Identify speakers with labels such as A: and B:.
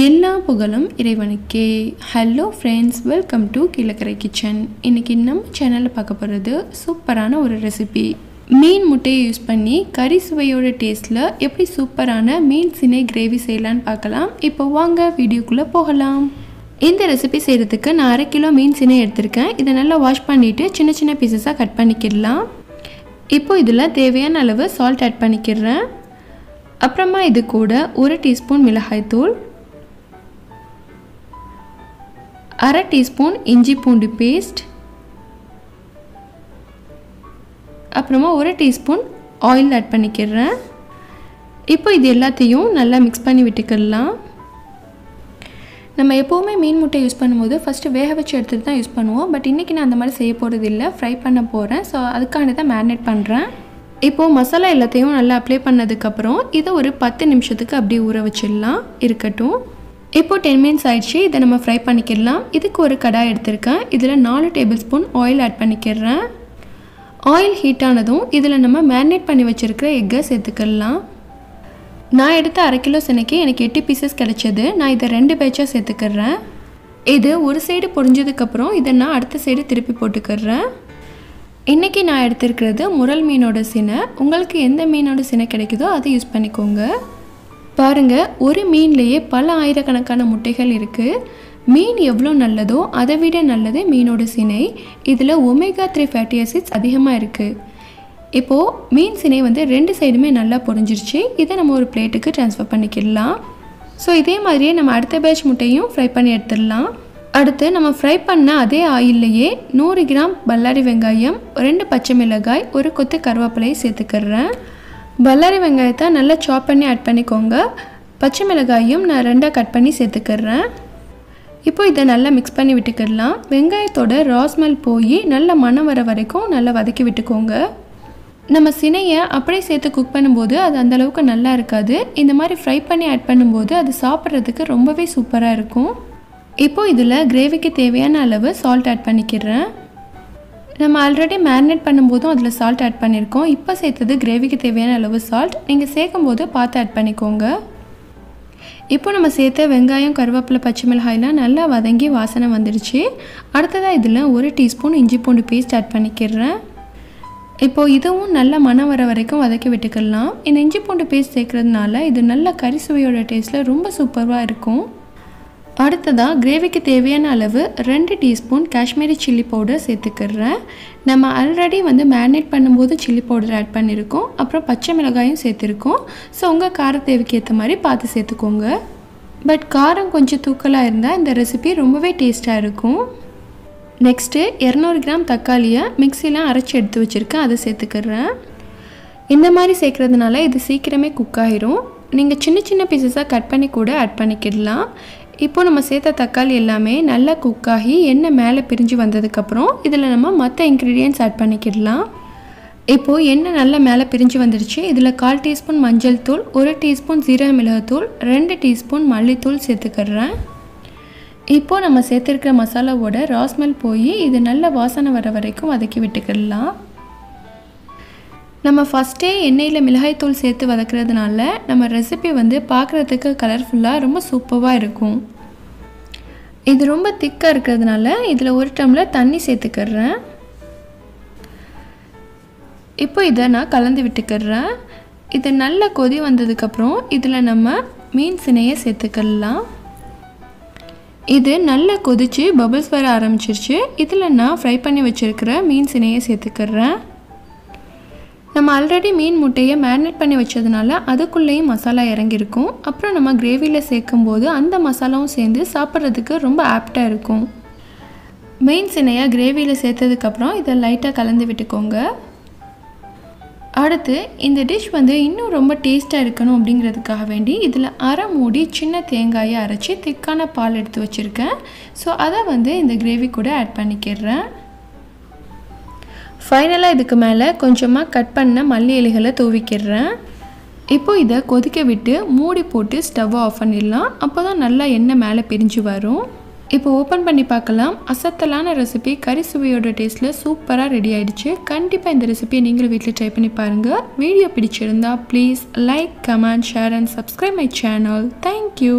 A: எல்லா புகழும் இறைவனுக்கே. Hello friends, welcome to Kilakarai kitchen. இன்றைக்கி நம்ம சேனலில் பார்க்க போகிறது சூப்பரான ஒரு ரெசிபி. மீன் முட்டையை யூஸ் பண்ணி கறி சுவையோட டேஸ்ட்டில் எப்படி சூப்பரான மீன் சினை கிரேவி செய்யலான்னு பார்க்கலாம். இப்போ வாங்க வீடியோக்குள்ளே போகலாம். இந்த ரெசிபி செய்கிறதுக்கு நான் 1/2 கிலோ மீன் சினை எடுத்திருக்கேன். இதை நல்லா வாஷ் பண்ணிவிட்டு சின்ன சின்ன பீசஸாக கட் பண்ணிக்கிடலாம். இப்போ இதில் தேவையான அளவு சால்ட் ஆட் பண்ணிக்கிறேன். அப்புறமா இது கூட 1 டீஸ்பூன் மிளகாய்த்தூள், 1/2 டீஸ்பூன் இஞ்சி பூண்டு பேஸ்ட், அப்புறமா 1 டீஸ்பூன் ஆயில் ஆட் பண்ணிக்கிறேன். இப்போ இது எல்லாத்தையும் நல்லா மிக்ஸ் பண்ணி விட்டுக்கலாம். நம்ம எப்போவுமே மீன் முட்டை யூஸ் பண்ணும்போது ஃபஸ்ட்டு வேக வச்சு எடுத்துகிட்டு தான் யூஸ் பண்ணுவோம். பட் இன்றைக்கி நான் அந்த மாதிரி செய்ய போகிறது இல்லை, ஃப்ரை பண்ண போகிறேன். ஸோ அதுக்காண்டி தான் மேரினேட் பண்ணுறேன். இப்போது மசாலா எல்லாத்தையும் நல்லா அப்ளை பண்ணதுக்கப்புறம் இதை ஒரு 10 நிமிஷத்துக்கு அப்படியே ஊற வச்சிடலாம், இருக்கட்டும். இப்போ 10 மினிட்ஸ் ஆயிடுச்சு. இதை நம்ம ஃப்ரை பண்ணிக்கிடலாம். இதுக்கு ஒரு கடாய் எடுத்திருக்கேன். இதில் 4 டேபிள் ஸ்பூன் ஆயில் ஆட் பண்ணிக்கிறேன். ஆயில் ஹீட் ஆனதும் இதில் நம்ம மேரினேட் பண்ணி வச்சுருக்கிற எக்கை சேர்த்துக்கலாம். நான் எடுத்த 1/2 கிலோ சினைக்கு எனக்கு 8 பீசஸ் கிடச்சது. நான் இதை 2 பேட்சாக சேர்த்துக்கிறேன். இது ஒரு சைடு பொரிஞ்சதுக்கப்புறம் இதை நான் அடுத்த சைடு திருப்பி போட்டுக்கிறேன். இன்றைக்கி நான் எடுத்துருக்கிறது முரல் மீனோட சினை. உங்களுக்கு எந்த மீனோட சினை கிடைக்குதோ அதை யூஸ் பண்ணிக்கோங்க. பாருங்கள், ஒரு மீன்லேயே பல ஆயிரக்கணக்கான முட்டைகள் இருக்குது. மீன் எவ்வளோ நல்லதோ அதை விட நல்லது மீனோட சினை. இதில் ஒமேகா 3 ஃபேட்டி ஆசிட்ஸ் அதிகமாக இருக்குது. இப்போது மீன் சினை வந்து 2 சைடுமே நல்லா பொரிஞ்சிருச்சு. இதை நம்ம ஒரு பிளேட்டுக்கு ட்ரான்ஸ்ஃபர் பண்ணிக்கிடலாம். ஸோ இதே மாதிரியே நம்ம அடுத்த பேட்ச் முட்டையும் ஃப்ரை பண்ணி எடுத்துடலாம். அடுத்து நம்ம ஃப்ரை பண்ண அதே ஆயில்லையே 100 கிராம் பல்லாரி வெங்காயம், 2 பச்சை மிளகாய், 1 கொத்து கருவேப்பிலையை சேர்த்துக்கிறேன். பல்லாரி வெங்காயத்தை நல்லா சாப் பண்ணி ஆட் பண்ணிக்கோங்க. பச்சை மிளகாயும் நான் 2ஆக கட் பண்ணி சேர்த்துக்கிறேன். இப்போ இதை நல்லா மிக்ஸ் பண்ணி விட்டுக்கிடலாம். வெங்காயத்தோட ரா ஸ்மெல் போய் நல்ல மணம் வர வரைக்கும் நல்லா வதக்கி விட்டுக்கோங்க. நம்ம சினையை அப்படியே சேர்த்து குக் பண்ணும்போது அது அந்தளவுக்கு நல்லா இருக்காது. இந்த மாதிரி ஃப்ரை பண்ணி ஆட் பண்ணும்போது அது சாப்பிட்றதுக்கு ரொம்பவே சூப்பராக இருக்கும். இப்போது இதில் கிரேவிக்கு தேவையான அளவு சால்ட் ஆட் பண்ணிக்கிறேன். நம்ம ஆல்ரெடி மேரினேட் பண்ணும்போதும் அதில் சால்ட் ஆட் பண்ணியிருக்கோம். இப்போ சேர்த்தது கிரேவிக்கு தேவையான அளவு சால்ட். நீங்கள் சேர்க்கும்போது பார்த்து ஆட் பண்ணிக்கோங்க. இப்போ நம்ம சேர்த்த வெங்காயம், கருவேப்பிலை, பச்சை மிளகாயெலாம் நல்லா வதங்கி வாசனை வந்துடுச்சு. அடுத்ததாக இதில் 1 டீஸ்பூன் இஞ்சி பூண்டு பேஸ்ட் ஆட் பண்ணிக்கிறேன். இப்போது இதுவும் நல்ல மணம் வர வரைக்கும் வதக்கி விட்டுக்கலாம். இந்த இஞ்சி பூண்டு பேஸ்ட் சேர்க்குறதுனால இது நல்ல கறி சுவையோட டேஸ்ட்டில் ரொம்ப சூப்பராக இருக்கும். அடுத்ததாக கிரேவிக்கு தேவையான அளவு 2 டீஸ்பூன் காஷ்மீரி சில்லி பவுடர் சேர்த்துக்கிறேன். நம்ம ஆல்ரெடி வந்து மேரினேட் பண்ணும்போது சில்லி பவுடர் ஆட் பண்ணியிருக்கோம். அப்புறம் பச்சை மிளகாயும் சேர்த்துருக்கோம். ஸோ உங்கள் கார தேவைக்கு ஏற்ற மாதிரி பார்த்து சேர்த்துக்கோங்க. பட் காரம் கொஞ்சம் தூக்கலாக இருந்தால் இந்த ரெசிபி ரொம்பவே டேஸ்ட்டாக இருக்கும். நெக்ஸ்ட்டு 200 கிராம் தக்காளியை மிக்சியில் அரைச்சி எடுத்து வச்சுருக்கேன், அதை சேர்த்துக்கிறேன். இந்த மாதிரி சேர்க்குறதுனால இது சீக்கிரமே குக் ஆகிரும். நீங்கள் சின்ன சின்ன பீசஸாக கட் பண்ணி கூட ஆட் பண்ணிக்கிடலாம். இப்போது நம்ம சேர்த்த தக்காளி எல்லாமே நல்லா குக் ஆகி எண்ணெய் மேலே பிரிஞ்சு வந்ததுக்கப்புறம் இதில் நம்ம மற்ற இன்க்ரீடியன்ட்ஸ் ஆட் பண்ணிக்கிடலாம். இப்போது எண்ணெய் நல்லா மேலே பிரிஞ்சு வந்துடுச்சு. இதில் 1/4 டீஸ்பூன் மஞ்சள் தூள், 1 டீஸ்பூன் சீரக மிளகுத்தூள், 2 டீஸ்பூன் மல்லித்தூள் சேர்த்துக்கிறேன். இப்போது நம்ம சேர்த்துருக்கிற மசாலாவோட ரா ஸ்மெல் போய் இது நல்ல வாசனை வர வரைக்கும் வதக்கி விட்டுக்கிடலாம். நம்ம ஃபஸ்ட்டே எண்ணெயில் மிளகாய்த்தூள் சேர்த்து வதக்கிறதுனால நம்ம ரெசிபி வந்து பார்க்குறதுக்கு கலர்ஃபுல்லாக ரொம்ப சூப்பராக இருக்கும். இது ரொம்ப திக்காக இருக்கிறதுனால இதில் 1 டம்ளர் தண்ணி சேர்த்துக்கிறேன். இப்போ இதை நான் கலந்து விட்டுக்கிறேன். இது நல்ல கொதி வந்ததுக்கப்புறம் இதில் நம்ம மீன் சினையை சேர்த்துக்கலாம். இது நல்லா கொதித்து பபிள்ஸ் வர ஆரம்பிச்சிருச்சு. இதில் நான் ஃப்ரை பண்ணி வச்சுருக்கிற மீன் சினையை சேர்த்துக்கிறேன். நம்ம ஆல்ரெடி மீன் முட்டையை மேரினேட் பண்ணி வச்சதுனால அதுக்குள்ளேயும் மசாலா இறங்கியிருக்கும். அப்புறம் நம்ம கிரேவியில் சேர்க்கும்போது அந்த மசாலாவும் சேர்ந்து சாப்பிட்றதுக்கு ரொம்ப ஆப்டாக இருக்கும். மீன் சினையை கிரேவியில் சேர்த்ததுக்கப்புறம் இதை லைட்டாக கலந்து விட்டுக்கோங்க. அடுத்து இந்த டிஷ் வந்து இன்னும் ரொம்ப டேஸ்ட்டாக இருக்கணும் அப்படிங்கிறதுக்காக வேண்டி இதில் 1/2 மூடி சின்ன தேங்காயை அரைச்சி திக்கான பால் எடுத்து வச்சுருக்கேன். ஸோ அதை வந்து இந்த கிரேவி கூட ஆட் பண்ணிக்கிறேன். ஃபைனலாக இதுக்கு மேலே கொஞ்சமாக கட் பண்ண மல்லி இலைகளை தூவிக்கிறேன். இப்போது இதை கொதிக்க விட்டு மூடி போட்டு ஸ்டவ்வை ஆஃப் பண்ணிடலாம். அப்போ தான் நல்லா எண்ணெய் மேலே பிரிஞ்சு வரும். இப்போ ஓப்பன் பண்ணி பார்க்கலாம். அசத்தலான ரெசிபி கறி சுவையோட டேஸ்ட்டில் சூப்பராக ரெடி ஆகிடுச்சு. கண்டிப்பாக இந்த ரெசிபியை நீங்களும் வீட்டில் ட்ரை பண்ணி பாருங்கள். வீடியோ பிடிச்சிருந்தா please like, comment, share and subscribe my channel. Thank you.